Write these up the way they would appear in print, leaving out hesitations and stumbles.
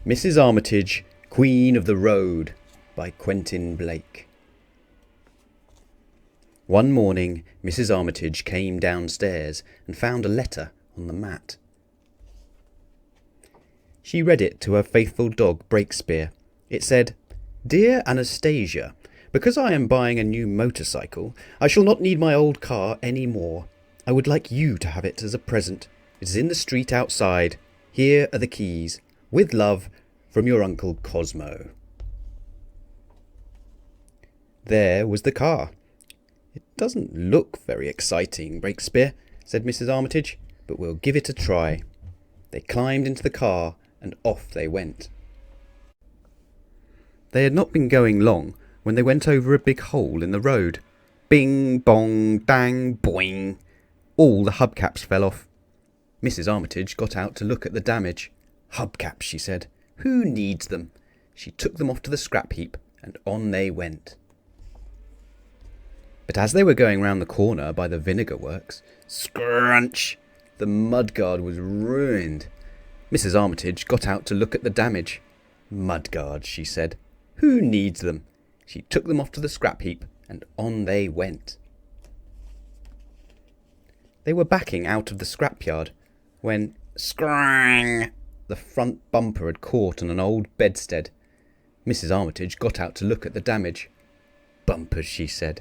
Mrs Armitage, Queen of the Road by Quentin Blake. One morning Mrs Armitage came downstairs and found a letter on the mat. She read it to her faithful dog Breakspear. It said, "Dear Anastasia, because I am buying a new motorcycle, I shall not need my old car any more. I would like you to have it as a present. It is in the street outside. Here are the keys. With love, from your Uncle Cosmo." There was the car. "It doesn't look very exciting, Breakspear," said Mrs Armitage, "but we'll give it a try." They climbed into the car and off they went. They had not been going long when they went over a big hole in the road. Bing, bong, bang, boing. All the hubcaps fell off. Mrs Armitage got out to look at the damage. "Hubcaps," she said. "Who needs them?" She took them off to the scrap heap, and on they went. But as they were going round the corner by the vinegar works, scrunch! The mudguard was ruined. Mrs Armitage got out to look at the damage. "Mudguards," she said. "Who needs them?" She took them off to the scrap heap, and on they went. They were backing out of the scrapyard when, scrang! The front bumper had caught on an old bedstead. Mrs Armitage got out to look at the damage. "Bumpers," she said.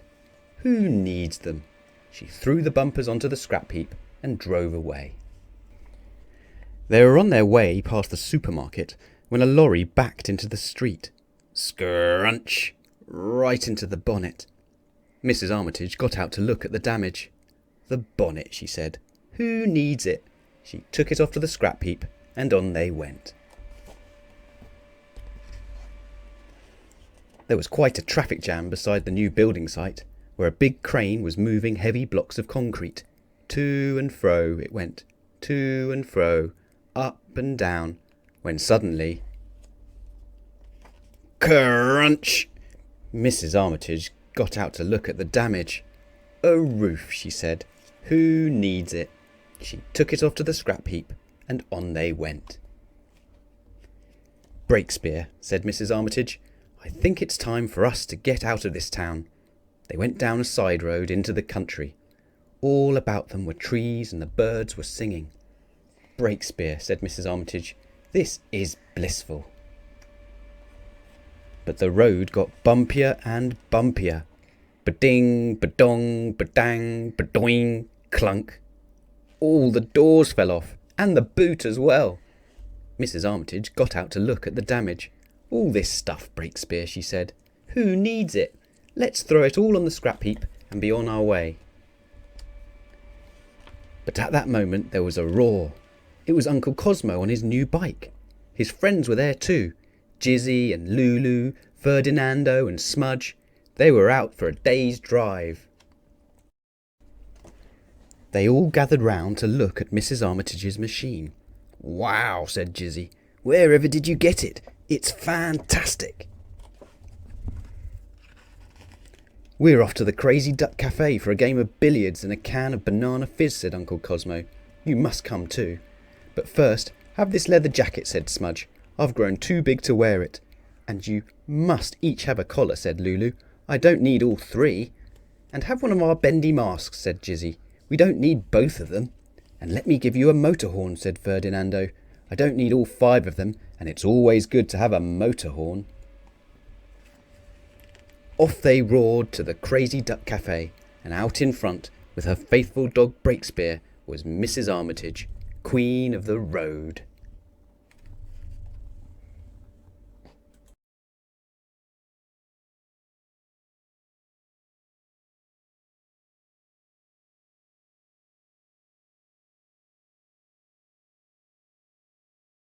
"Who needs them?" She threw the bumpers onto the scrap heap and drove away. They were on their way past the supermarket when a lorry backed into the street. Scrunch! Right into the bonnet. Mrs Armitage got out to look at the damage. "The bonnet," she said. "Who needs it?" She took it off to the scrap heap, and on they went. There was quite a traffic jam beside the new building site, where a big crane was moving heavy blocks of concrete. To and fro it went, to and fro, up and down, when suddenly, crunch! Mrs Armitage got out to look at the damage. "A roof," she said. "Who needs it?" She took it off to the scrap heap, and on they went. "Breakspear," said Mrs Armitage, "I think it's time for us to get out of this town." They went down a side road into the country. All about them were trees and the birds were singing. "Breakspear," said Mrs Armitage, "this is blissful." But the road got bumpier and bumpier. Beding, bedong, bedang, bedoing, clunk. All the doors fell off, and the boot as well. Mrs Armitage got out to look at the damage. "All this stuff, Breakspear," she said. "Who needs it? Let's throw it all on the scrap heap and be on our way." But at that moment there was a roar. It was Uncle Cosmo on his new bike. His friends were there too. Jizzy and Lulu, Ferdinando and Smudge. They were out for a day's drive. They all gathered round to look at Mrs Armitage's machine. "Wow," said Jizzy. "Wherever did you get it? It's fantastic." "We're off to the Crazy Duck Cafe for a game of billiards and a can of banana fizz," said Uncle Cosmo. "You must come too." "But first, have this leather jacket," said Smudge. "I've grown too big to wear it." "And you must each have a collar," said Lulu. "I don't need all three." "And have one of our bendy masks," said Jizzy. "We don't need both of them." "And let me give you a motor horn," said Ferdinando. "I don't need all 5 of them, and it's always good to have a motor horn." Off they roared to the Crazy Duck Cafe, and out in front, with her faithful dog Breakspear, was Mrs Armitage, Queen of the Road.